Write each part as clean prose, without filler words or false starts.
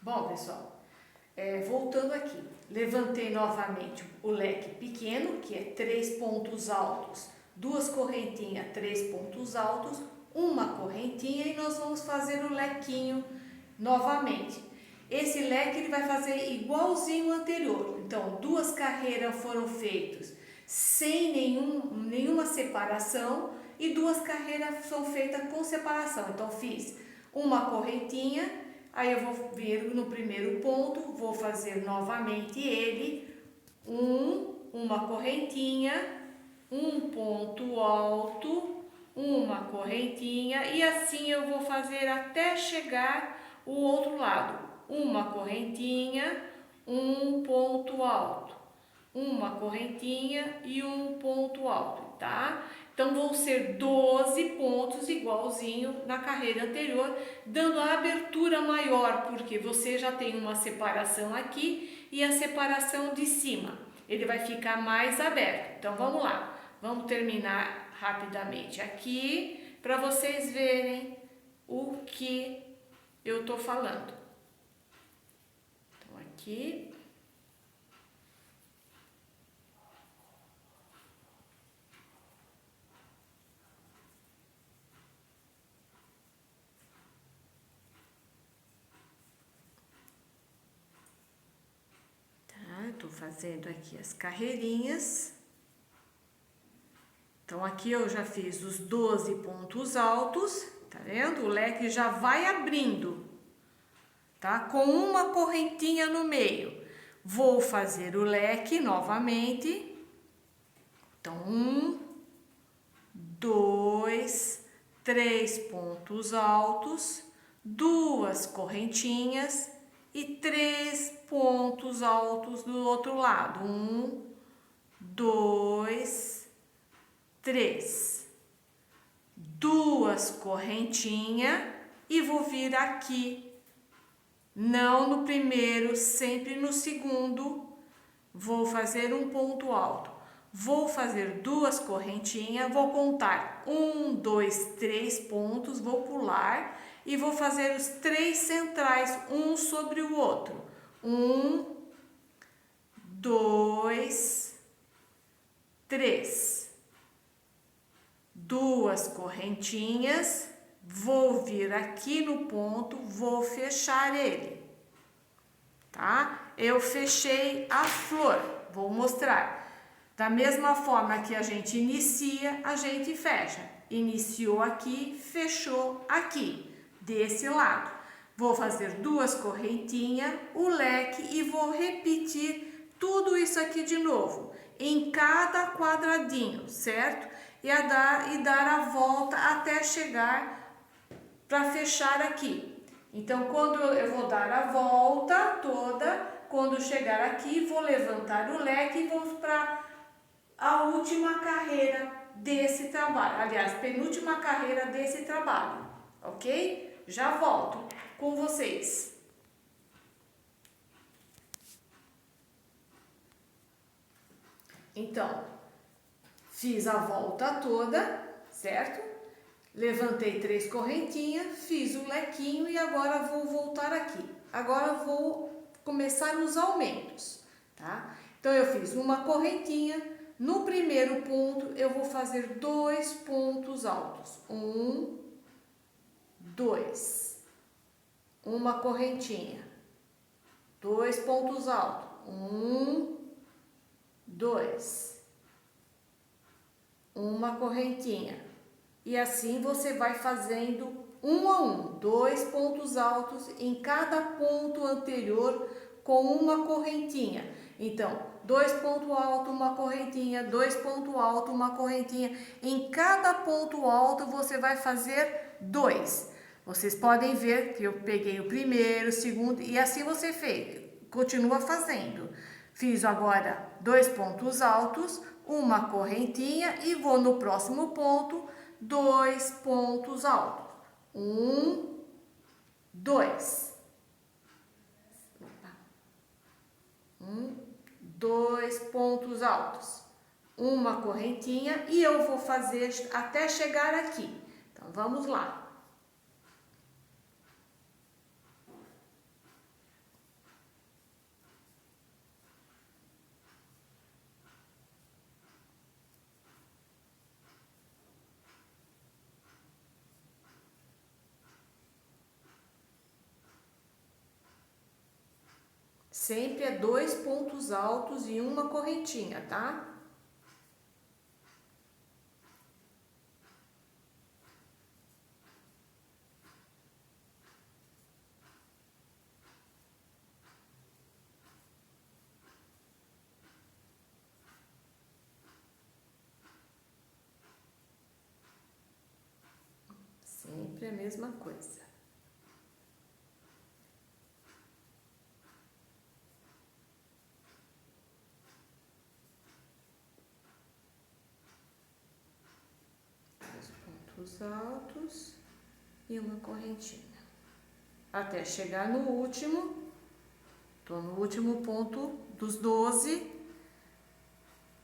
Bom, pessoal, voltando aqui, levantei novamente o leque pequeno, que é 3 pontos altos, 2 correntinhas, 3 pontos altos, uma correntinha, e nós vamos fazer o lequinho novamente. Esse leque ele vai fazer igualzinho ao anterior. Então, 2 carreiras foram feitas sem nenhuma separação e 2 carreiras são feitas com separação. Então, fiz uma correntinha, aí eu vou vir no primeiro ponto, vou fazer novamente ele, uma correntinha, um ponto alto, uma correntinha, e assim eu vou fazer até chegar o outro lado. Uma correntinha, um ponto alto, uma correntinha e um ponto alto, tá? Então vão ser 12 pontos igualzinho na carreira anterior, dando a abertura maior, porque você já tem uma separação aqui e a separação de cima. Ele vai ficar mais aberto. Então vamos lá, vamos terminar rapidamente aqui para vocês verem o que eu tô falando. Então aqui. Tô fazendo aqui as carreirinhas. Então, aqui eu já fiz os 12 pontos altos, tá vendo? O leque já vai abrindo, tá? Com uma correntinha no meio. Vou fazer o leque novamente. Então, 1, 2, 3 pontos altos, 2 correntinhas e 3 pontos altos do outro lado. 1, 2, 3. 2 correntinhas e vou vir aqui, não no primeiro, sempre no segundo. Vou fazer um ponto alto. Vou fazer 2 correntinhas, vou contar 1, 2, 3 pontos, vou pular e vou fazer os 3 centrais, um sobre o outro. 1, 2, 3. 2 correntinhas, vou vir aqui no ponto, vou fechar ele, tá? Eu fechei a flor, vou mostrar. Da mesma forma que a gente inicia, a gente fecha. Iniciou aqui, fechou aqui, desse lado. Vou fazer 2 correntinhas, o leque, e vou repetir tudo isso aqui de novo, em cada quadradinho, certo? E dar a volta até chegar para fechar aqui. Então, quando eu vou dar a volta toda, quando chegar aqui, vou levantar o leque e vamos para a última carreira desse trabalho. Aliás, penúltima carreira desse trabalho, ok? Já volto com vocês. Então, fiz a volta toda, certo? Levantei 3 correntinhas, fiz o lequinho e agora vou voltar aqui. Agora vou começar os aumentos, tá? Então, eu fiz uma correntinha. No primeiro ponto, eu vou fazer 2 pontos altos. 1, 2. Uma correntinha. 2 pontos altos. 1, 2. Uma correntinha. E assim você vai fazendo um a um, 2 pontos altos em cada ponto anterior com uma correntinha. Então, 2 pontos altos, uma correntinha, 2 pontos altos, uma correntinha. Em cada ponto alto você vai fazer 2. Vocês podem ver que eu peguei o primeiro, o segundo, e assim você fez. Continua fazendo. Fiz agora 2 pontos altos, uma correntinha e vou no próximo ponto, 2 pontos altos. 1, 2. 2 pontos altos. Uma correntinha e eu vou fazer até chegar aqui. Então, vamos lá. Sempre é 2 pontos altos e uma correntinha, tá? Sempre a mesma coisa. Dois pontos altos e uma correntinha. Até chegar no último, tô no último ponto dos 12.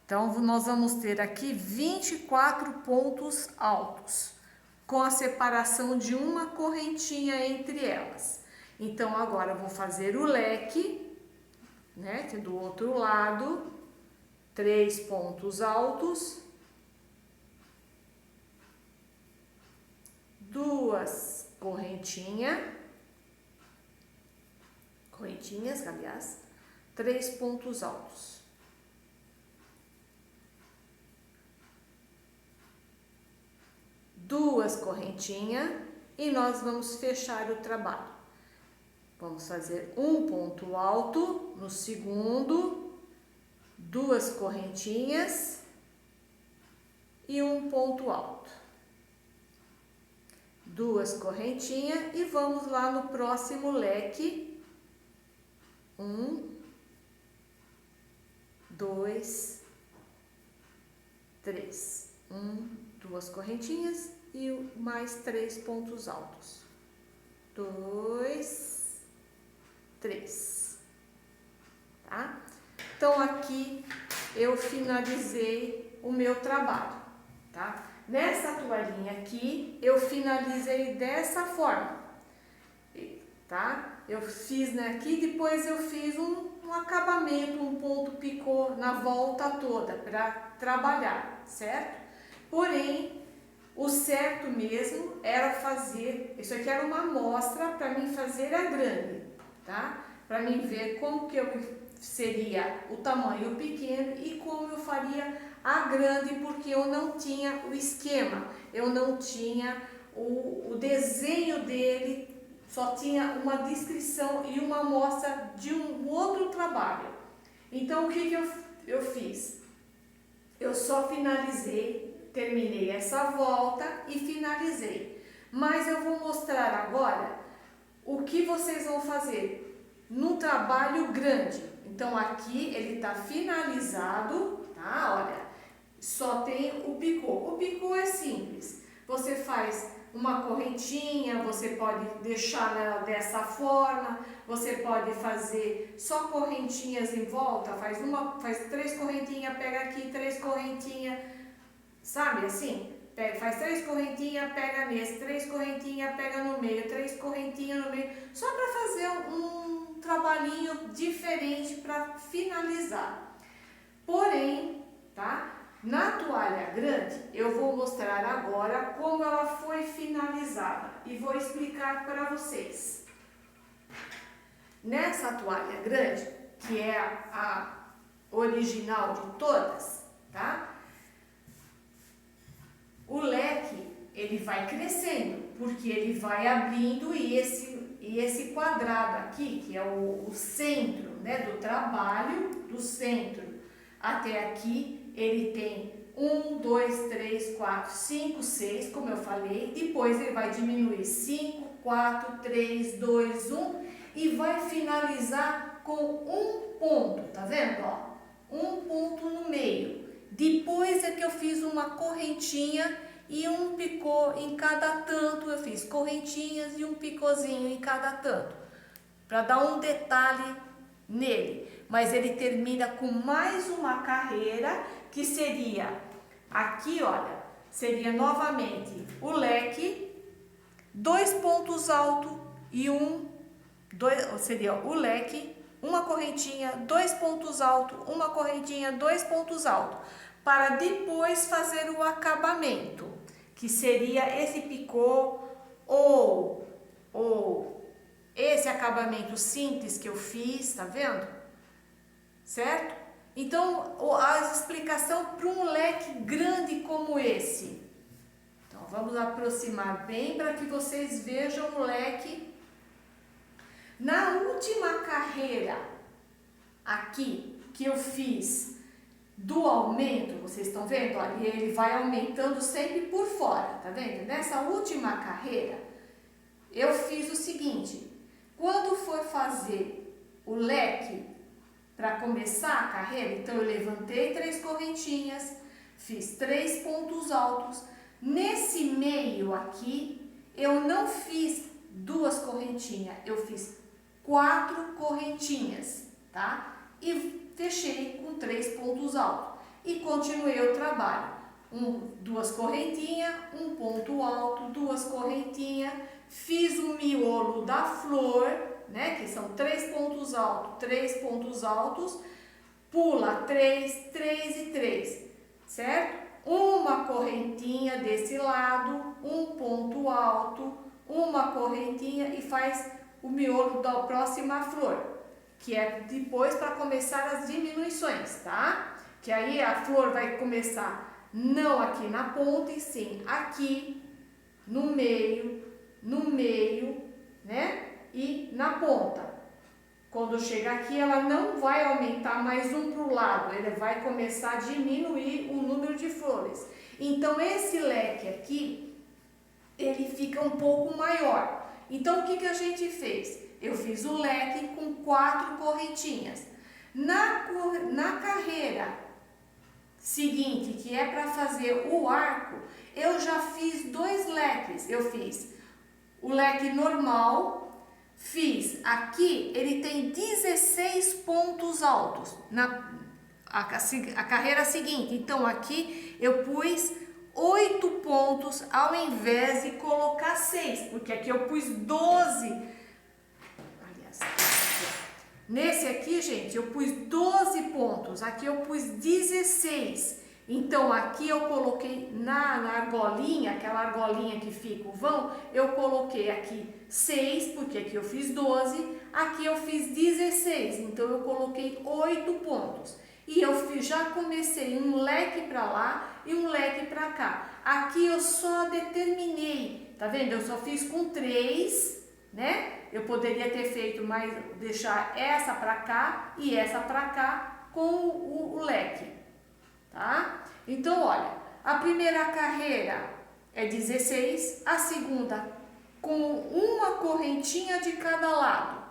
Então, nós vamos ter aqui 24 pontos altos, com a separação de uma correntinha entre elas. Então, agora eu vou fazer o leque, né, que é do outro lado, 3 pontos altos, 2 correntinhas, aliás, 3 pontos altos. Duas correntinhas e nós vamos fechar o trabalho. Vamos fazer um ponto alto no segundo, 2 correntinhas e um ponto alto. 2 correntinhas e vamos lá no próximo leque. 1, 2, 3. 2 correntinhas e mais 3 pontos altos. 2, 3. Tá? Então, aqui eu finalizei o meu trabalho, tá? Nessa toalhinha aqui, eu finalizei dessa forma, tá? Eu fiz aqui, depois eu fiz um acabamento, um ponto picô na volta toda para trabalhar, certo? Porém, o certo mesmo era fazer, isso aqui era uma amostra para mim fazer a grande, tá? Para mim ver como que seria o tamanho pequeno e como eu faria a grande, porque eu não tinha o esquema, eu não tinha o desenho dele, só tinha uma descrição e uma amostra de um outro trabalho. Então, o que eu fiz? Eu só finalizei, terminei essa volta e finalizei. Mas eu vou mostrar agora o que vocês vão fazer no trabalho grande. Então, aqui ele está finalizado, tá? Olha, só tem o picô. O picô é simples. Você faz uma correntinha, você pode deixar ela dessa forma, você pode fazer só correntinhas em volta, faz 3 correntinhas, pega aqui 3 correntinhas, sabe assim? Faz 3 correntinhas, pega nesse, 3 correntinhas, pega no meio, 3 correntinhas no meio, só para fazer um trabalhinho diferente para finalizar. Porém, tá? Na toalha grande, eu vou mostrar agora como ela foi finalizada e vou explicar para vocês. Nessa toalha grande, que é a original de todas, tá? O leque, ele vai crescendo, porque ele vai abrindo e esse quadrado aqui, que é o centro, né, do trabalho, do centro até aqui, ele tem 1, 2, 3, 4, 5, 6, como eu falei. Depois ele vai diminuir 5, 4, 3, 2, 1 e vai finalizar com um ponto, tá vendo? Ó, um ponto no meio. Depois é que eu fiz uma correntinha e um picô em cada tanto. Eu fiz correntinhas e um picôzinho em cada tanto, para dar um detalhe nele. Mas ele termina com mais uma carreira, que seria aqui, olha, seria novamente o leque, 2 pontos altos e seria o leque, uma correntinha, 2 pontos altos, uma correntinha, 2 pontos altos, para depois fazer o acabamento, que seria esse picô ou esse acabamento acabamento simples que eu fiz, tá vendo? Certo? Então, a explicação para um leque grande como esse. Então, vamos aproximar bem para que vocês vejam o leque. Na última carreira aqui que eu fiz do aumento, vocês estão vendo? Olha, e ele vai aumentando sempre por fora, tá vendo? Nessa última carreira, eu fiz o seguinte: quando for fazer o leque para começar a carreira, então eu levantei 3 correntinhas, fiz 3 pontos altos. Nesse meio aqui, eu não fiz 2 correntinhas, eu fiz 4 correntinhas, tá? E fechei com 3 pontos altos. E continuei o trabalho. 2 correntinhas, 1 ponto alto, 2 correntinhas, fiz o miolo da flor, né? Que são 3 pontos altos, 3 pontos altos, pula 3, 3 e 3, certo? Uma correntinha desse lado, 1 ponto alto, uma correntinha e faz o miolo da próxima flor, que é depois para começar as diminuições, tá? Que aí a flor vai começar não aqui na ponta, e sim aqui no meio, né? E na ponta. Quando chega aqui, ela não vai aumentar mais um para o lado, ele vai começar a diminuir o número de flores. Então, esse leque aqui, ele fica um pouco maior. Então, o que a gente fez? Eu fiz o leque com 4 correntinhas. Na carreira seguinte, que é para fazer o arco, eu já fiz 2 leques. Eu fiz o leque normal, fiz aqui, ele tem 16 pontos altos a carreira seguinte. Então, aqui eu pus 8 pontos ao invés de colocar 6, porque aqui eu pus 12. Aliás, nesse aqui, gente, eu pus 12 pontos, aqui eu pus 16. Então, aqui eu coloquei na argolinha, aquela argolinha que fica o vão, eu coloquei aqui 6, porque aqui eu fiz 12, aqui eu fiz 16, então eu coloquei 8 pontos. E eu já comecei um leque para lá e um leque para cá. Aqui eu só determinei, tá vendo? Eu só fiz com 3, né? Eu poderia ter feito mais, deixar essa para cá e essa para cá com o leque, tá? Então, olha, a primeira carreira é 16, a segunda com uma correntinha de cada lado.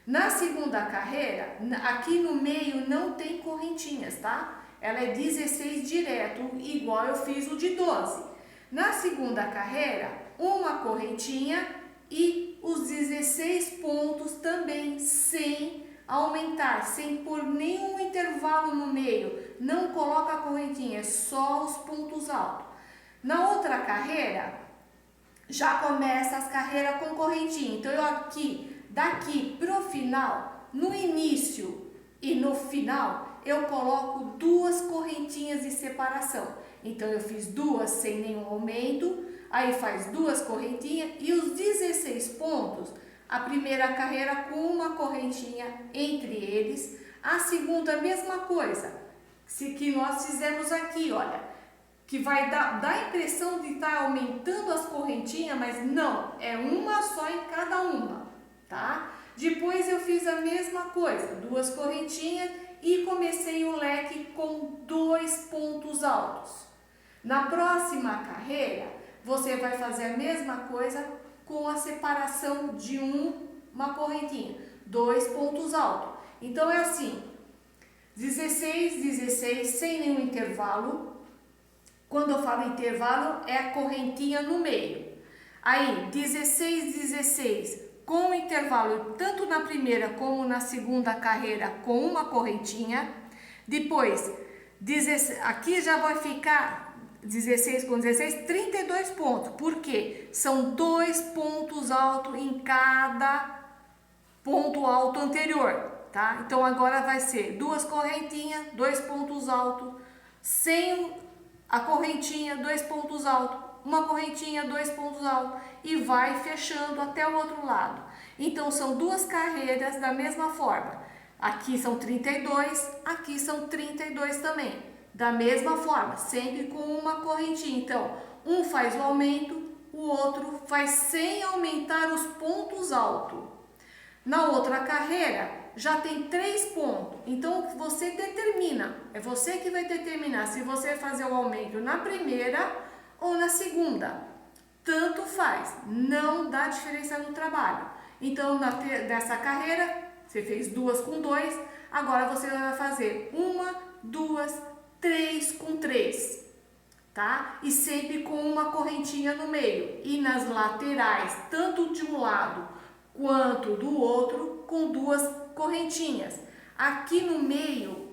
Na segunda carreira, aqui no meio não tem correntinhas, tá? Ela é 16 direto, igual eu fiz o de 12. Na segunda carreira, uma correntinha e os 16 pontos também, sem aumentar, sem pôr nenhum intervalo no meio. Não coloca a correntinha, é só os pontos altos. Na outra carreira, já começa as carreiras com correntinha. Então, eu aqui, daqui pro final, no início e no final, eu coloco 2 correntinhas de separação. Então, eu fiz 2 sem nenhum aumento, aí faz 2 correntinhas e os 16 pontos, a primeira carreira com uma correntinha entre eles, a segunda a mesma coisa, que nós fizemos aqui, olha, que vai dar a impressão de estar aumentando as correntinhas, mas não, é uma só em cada uma, tá? Depois eu fiz a mesma coisa, 2 correntinhas e comecei o leque com 2 pontos altos. Na próxima carreira, você vai fazer a mesma coisa com a separação de uma correntinha, 2 pontos altos. Então, é assim, 16, 16, sem nenhum intervalo. Quando eu falo intervalo, é a correntinha no meio. Aí, 16, 16, com intervalo, tanto na primeira como na segunda carreira, com uma correntinha. Depois, aqui já vai ficar 16 com 16, 32 pontos. Por quê? São 2 pontos altos em cada ponto alto anterior, tá? Então, agora vai ser 2 correntinhas, 2 pontos altos, sem a correntinha, 2 pontos altos, uma correntinha, 2 pontos altos, e vai fechando até o outro lado. Então, são duas carreiras da mesma forma. Aqui são 32, aqui são 32 também. Da mesma forma, sempre com uma correntinha. Então, um faz o aumento, o outro faz sem aumentar os pontos altos. Na outra carreira, já tem 3 pontos. Então, você determina. É você que vai determinar se você vai fazer o aumento na primeira ou na segunda. Tanto faz, não dá diferença no trabalho. Então, nessa carreira, você fez 2 com 2, agora você vai fazer 1, 2, 3 com 3, tá? E sempre com uma correntinha no meio. E nas laterais, tanto de um lado quanto do outro, com 2 correntinhas. Aqui no meio,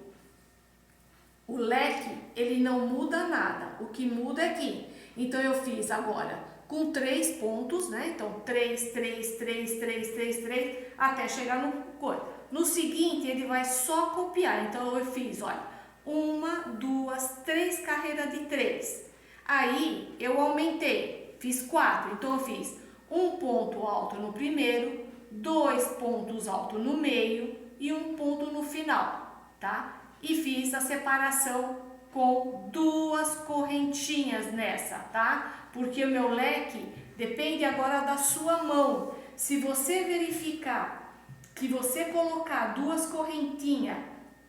o leque, ele não muda nada. O que muda é aqui. Então, eu fiz agora com 3 pontos, né? Então, 3, 3, 3, 3, 3, 3, até chegar no cor. No seguinte, ele vai só copiar. Então, eu fiz, olha, 1, 2, 3 carreiras de 3. Aí, eu aumentei, fiz 4. Então, eu fiz um ponto alto no primeiro, 2 pontos altos no meio e um ponto no final, tá? E fiz a separação com 2 correntinhas nessa, tá? Porque o meu leque depende agora da sua mão. Se você verificar que você colocar 2 correntinhas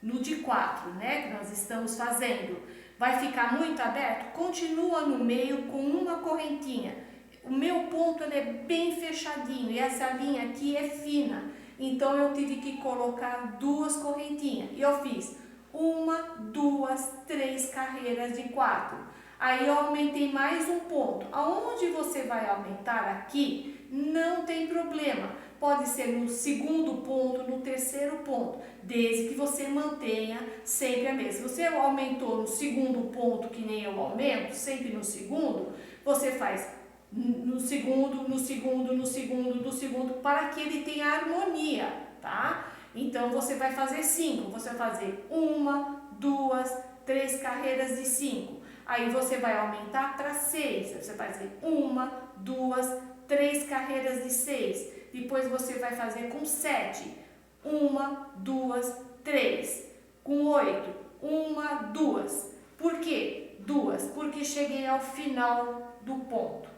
no de 4, né, que nós estamos fazendo, vai ficar muito aberto, continua no meio com uma correntinha. O meu ponto ele é bem fechadinho e essa linha aqui é fina. Então, eu tive que colocar 2 correntinhas. E eu fiz 1, 2, 3 carreiras de 4. Aí, eu aumentei mais um ponto. Aonde você vai aumentar aqui, não tem problema. Pode ser no segundo ponto, no terceiro ponto, desde que você mantenha sempre a mesma. Se você aumentou no segundo ponto, que nem eu aumento, sempre no segundo, você faz no segundo, no segundo, no segundo, no segundo, para que ele tenha harmonia, tá? Então, você vai fazer 5, você vai fazer 1, 2, 3 carreiras de 5. Aí, você vai aumentar para 6, você vai fazer 1, 2, 3 carreiras de 6. Depois, você vai fazer com 7, 1, 2, 3. Com 8, 1, 2. Por quê? 2, porque cheguei ao final do ponto.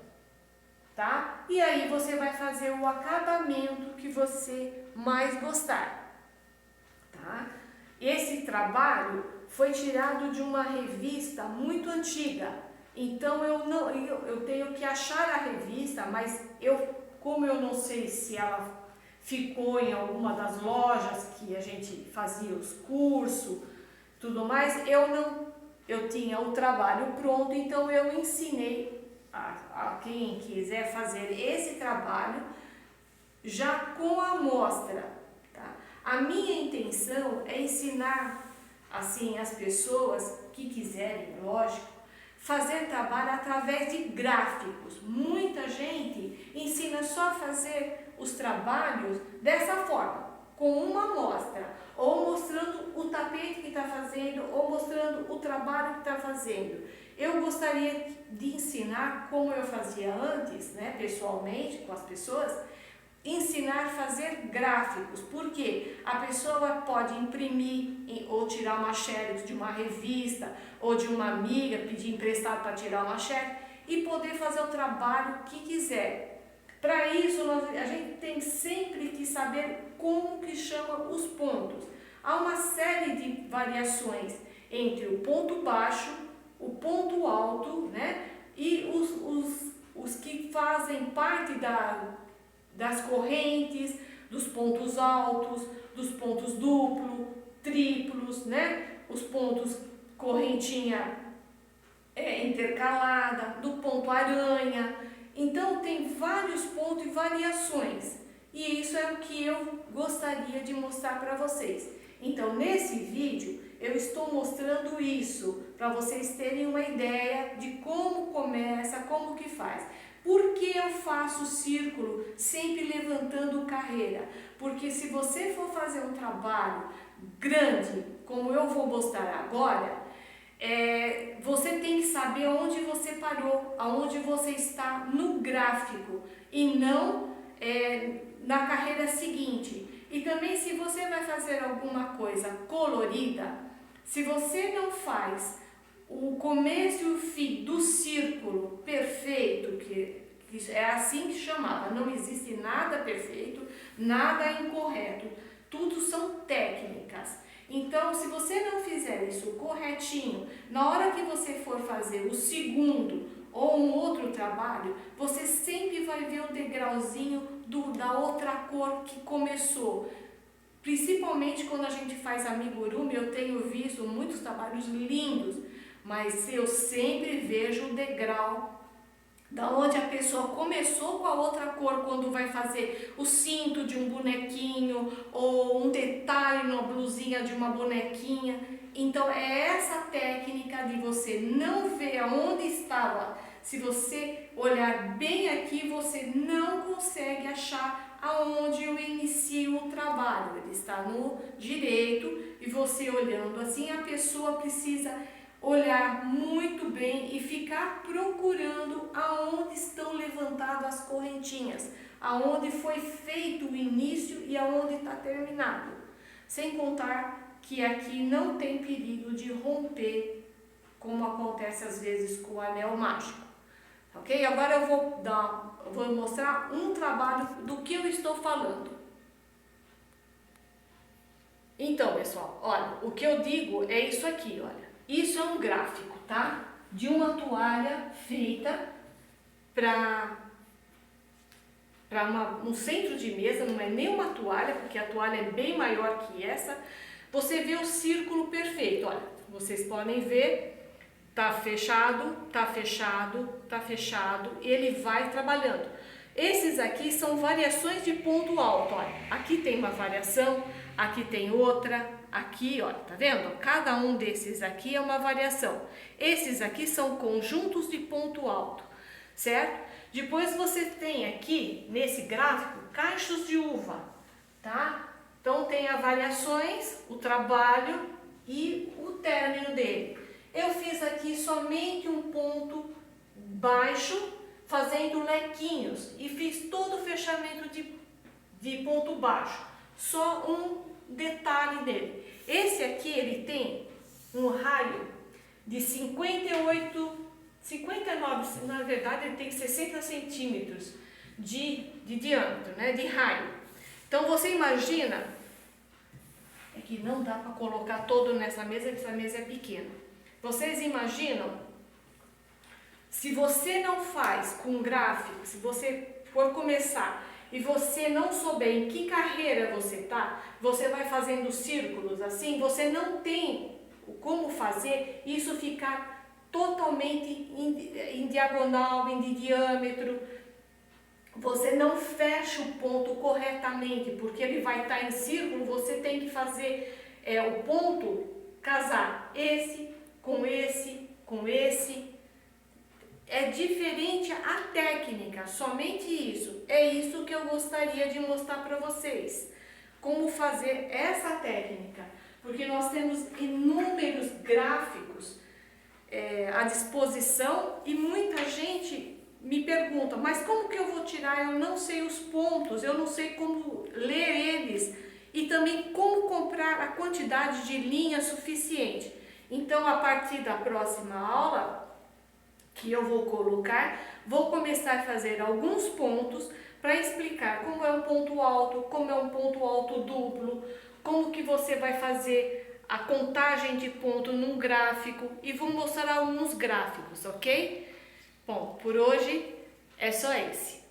Tá? E aí você vai fazer o acabamento que você mais gostar, tá? Esse trabalho foi tirado de uma revista muito antiga, então eu tenho que achar a revista, mas como eu não sei se ela ficou em alguma das lojas que a gente fazia os cursos, tudo mais, eu tinha o trabalho pronto, então eu ensinei a quem quiser fazer esse trabalho já com a amostra, tá? A minha intenção é ensinar assim as pessoas que quiserem, lógico, fazer trabalho através de gráficos. Muita gente ensina só a fazer os trabalhos dessa forma, com uma amostra, ou mostrando o tapete que está fazendo, ou mostrando o trabalho que está fazendo. Eu gostaria de ensinar como eu fazia antes, né, pessoalmente, com as pessoas, ensinar a fazer gráficos, porque a pessoa pode imprimir ou tirar uma xerox de uma revista ou de uma amiga, pedir emprestado para tirar uma xerox e poder fazer o trabalho que quiser. Para isso, a gente tem sempre que saber como que chama os pontos. Há uma série de variações entre o ponto baixo, o ponto alto, né? E os que fazem parte das correntes, dos pontos altos, dos pontos duplo, triplos, né? Os pontos correntinha intercalada, do ponto aranha. Então, tem vários pontos e variações. E isso é o que eu gostaria de mostrar para vocês. Então, nesse vídeo, eu estou mostrando isso, para vocês terem uma ideia de como começa, como que faz. Por que eu faço círculo sempre levantando carreira? Porque se você for fazer um trabalho grande, como eu vou mostrar agora, você tem que saber onde você parou, aonde você está no gráfico e não na carreira seguinte. E também, se você vai fazer alguma coisa colorida, se você não faz o começo e o fim do círculo perfeito, que é assim que chamava, não existe nada perfeito, nada incorreto, tudo são técnicas. Então, se você não fizer isso corretinho, na hora que você for fazer o segundo ou um outro trabalho, você sempre vai ver o degrauzinho da outra cor que começou. Principalmente quando a gente faz amigurumi, eu tenho visto muitos trabalhos lindos, mas eu sempre vejo o degrau da onde a pessoa começou com a outra cor quando vai fazer o cinto de um bonequinho ou um detalhe na blusinha de uma bonequinha. Então é essa técnica de você não ver aonde estava. Se você olhar bem aqui, você não consegue achar aonde eu inicio o trabalho. Ele está no direito e você olhando assim, a pessoa precisa olhar muito bem e ficar procurando aonde estão levantadas as correntinhas, aonde foi feito o início e aonde está terminado. Sem contar que aqui não tem perigo de romper, como acontece às vezes com o anel mágico. Ok? Agora eu vou mostrar um trabalho do que eu estou falando. Então, pessoal, olha, o que eu digo é isso aqui, olha. Isso é um gráfico, tá? De uma toalha feita para um centro de mesa, não é nem uma toalha, porque a toalha é bem maior que essa. Você vê o círculo perfeito, olha, vocês podem ver, tá fechado, tá fechado, tá fechado, ele vai trabalhando. Esses aqui são variações de ponto alto, olha, aqui tem uma variação, aqui tem outra, aqui, ó, tá vendo? Cada um desses aqui é uma variação. Esses aqui são conjuntos de ponto alto, certo? Depois você tem aqui, nesse gráfico, cachos de uva, tá? Então tem as variações, o trabalho e o término dele. Eu fiz aqui somente um ponto baixo, fazendo lequinhos, e fiz todo o fechamento de ponto baixo. Só um detalhe dele. Esse aqui, ele tem um raio de 59, na verdade ele tem 60 centímetros de diâmetro, né, de raio. Então você imagina, é que não dá para colocar todo nessa mesa, essa mesa é pequena. Vocês imaginam, se você não faz com gráfico, se você for começar e você não souber em que carreira você tá, você vai fazendo círculos assim, você não tem como fazer isso ficar totalmente em diagonal, em diâmetro. Você não fecha o ponto corretamente, porque ele vai estar em círculo, você tem que fazer o ponto casar esse com esse, com esse. É diferente a técnica, somente isso. É isso que eu gostaria de mostrar para vocês. Como fazer essa técnica. Porque nós temos inúmeros gráficos à disposição e muita gente me pergunta, mas como que eu vou tirar? Eu não sei os pontos, eu não sei como ler eles e também como comprar a quantidade de linha suficiente. Então, a partir da próxima aula que eu vou colocar, vou começar a fazer alguns pontos para explicar como é um ponto alto, como é um ponto alto duplo, como que você vai fazer a contagem de ponto num gráfico e vou mostrar alguns gráficos, ok? Bom, por hoje é só esse.